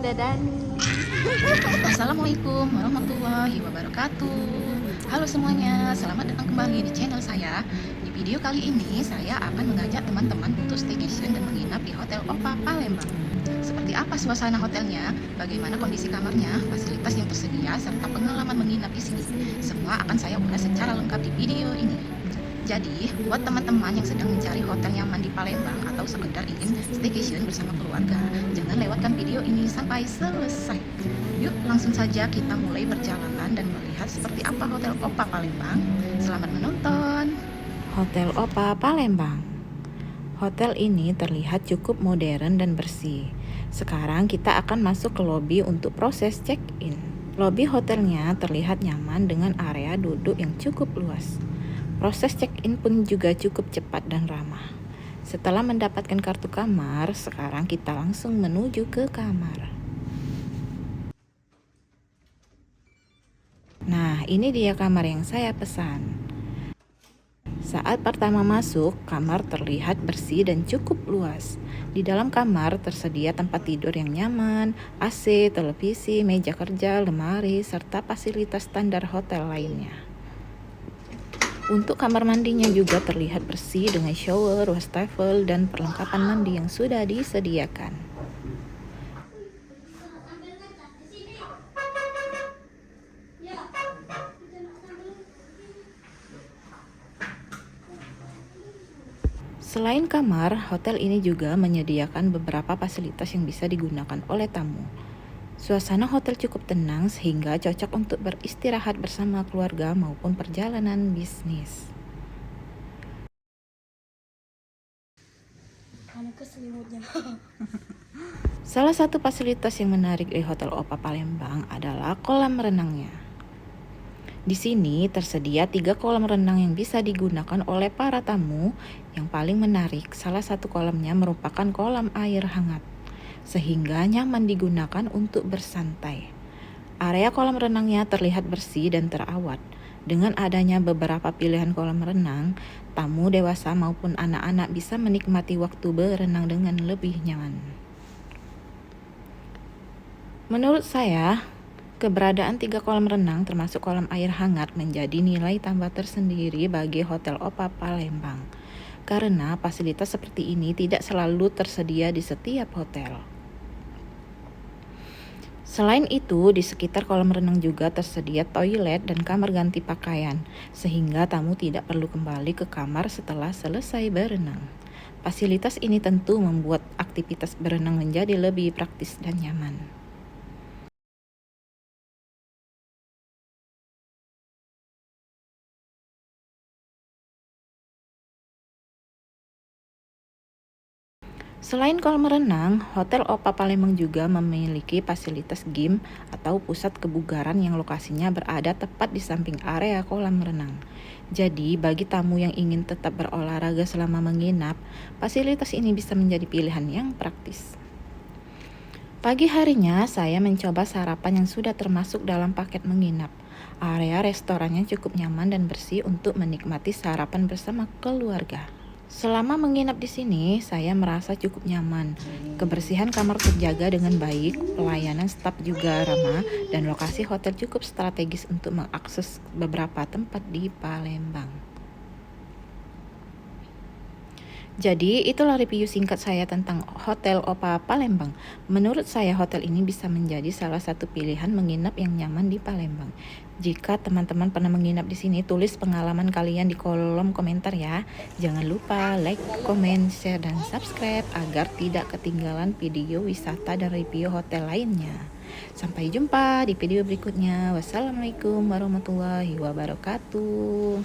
Bunda Dani. Assalamualaikum warahmatullahi wabarakatuh. Halo semuanya, selamat datang kembali di channel saya. Di video kali ini saya akan mengajak teman-teman untuk staycation dan menginap di Hotel Opa Palembang. Seperti apa suasana hotelnya, bagaimana kondisi kamarnya, fasilitas yang tersedia, serta pengalaman menginap di sini. Semua akan saya ulas secara lengkap di video ini. Jadi, buat teman-teman yang sedang mencari hotel nyaman di Palembang atau sekedar ingin staycation bersama keluarga, jangan lewatkan video ini sampai selesai. Yuk, langsung saja kita mulai perjalanan dan melihat seperti apa Hotel Opa Palembang. Selamat menonton. Hotel Opa Palembang. Hotel ini terlihat cukup modern dan bersih. Sekarang kita akan masuk ke lobi untuk proses check-in. Lobi hotelnya terlihat nyaman dengan area duduk yang cukup luas. Proses check-in pun juga cukup cepat dan ramah. Setelah mendapatkan kartu kamar, sekarang kita langsung menuju ke kamar. Nah, ini dia kamar yang saya pesan. Saat pertama masuk, kamar terlihat bersih dan cukup luas. Di dalam kamar tersedia tempat tidur yang nyaman, AC, televisi, meja kerja, lemari, serta fasilitas standar hotel lainnya. Untuk kamar mandinya juga terlihat bersih dengan shower, wastafel, dan perlengkapan mandi yang sudah disediakan. Selain kamar, hotel ini juga menyediakan beberapa fasilitas yang bisa digunakan oleh tamu. Suasana hotel cukup tenang sehingga cocok untuk beristirahat bersama keluarga maupun perjalanan bisnis. Salah satu fasilitas yang menarik di Hotel Opa Palembang adalah kolam renangnya. Di sini tersedia 3 kolam renang yang bisa digunakan oleh para tamu. Yang paling menarik, salah satu kolamnya merupakan kolam air hangat, sehingga nyaman digunakan untuk bersantai. Area kolam renangnya terlihat bersih dan terawat. Dengan adanya beberapa pilihan kolam renang, tamu dewasa maupun anak-anak bisa menikmati waktu berenang dengan lebih nyaman. Menurut saya, keberadaan 3 kolam renang termasuk kolam air hangat menjadi nilai tambah tersendiri bagi Hotel Opa Palembang. Karena fasilitas seperti ini tidak selalu tersedia di setiap hotel. Selain itu, di sekitar kolam renang juga tersedia toilet dan kamar ganti pakaian, sehingga tamu tidak perlu kembali ke kamar setelah selesai berenang. Fasilitas ini tentu membuat aktivitas berenang menjadi lebih praktis dan nyaman. Selain kolam renang, Hotel Opa Palembang juga memiliki fasilitas gym atau pusat kebugaran yang lokasinya berada tepat di samping area kolam renang. Jadi, bagi tamu yang ingin tetap berolahraga selama menginap, fasilitas ini bisa menjadi pilihan yang praktis. Pagi harinya, saya mencoba sarapan yang sudah termasuk dalam paket menginap. Area restorannya cukup nyaman dan bersih untuk menikmati sarapan bersama keluarga. Selama menginap di sini, saya merasa cukup nyaman. Kebersihan kamar terjaga dengan baik, pelayanan staf juga ramah, dan lokasi hotel cukup strategis untuk mengakses beberapa tempat di Palembang. Jadi, itulah review singkat saya tentang Hotel Opa Palembang. Menurut saya, hotel ini bisa menjadi salah satu pilihan menginap yang nyaman di Palembang. Jika teman-teman pernah menginap di sini, tulis pengalaman kalian di kolom komentar ya. Jangan lupa like, komen, share, dan subscribe agar tidak ketinggalan video wisata dan review hotel lainnya. Sampai jumpa di video berikutnya. Wassalamualaikum warahmatullahi wabarakatuh.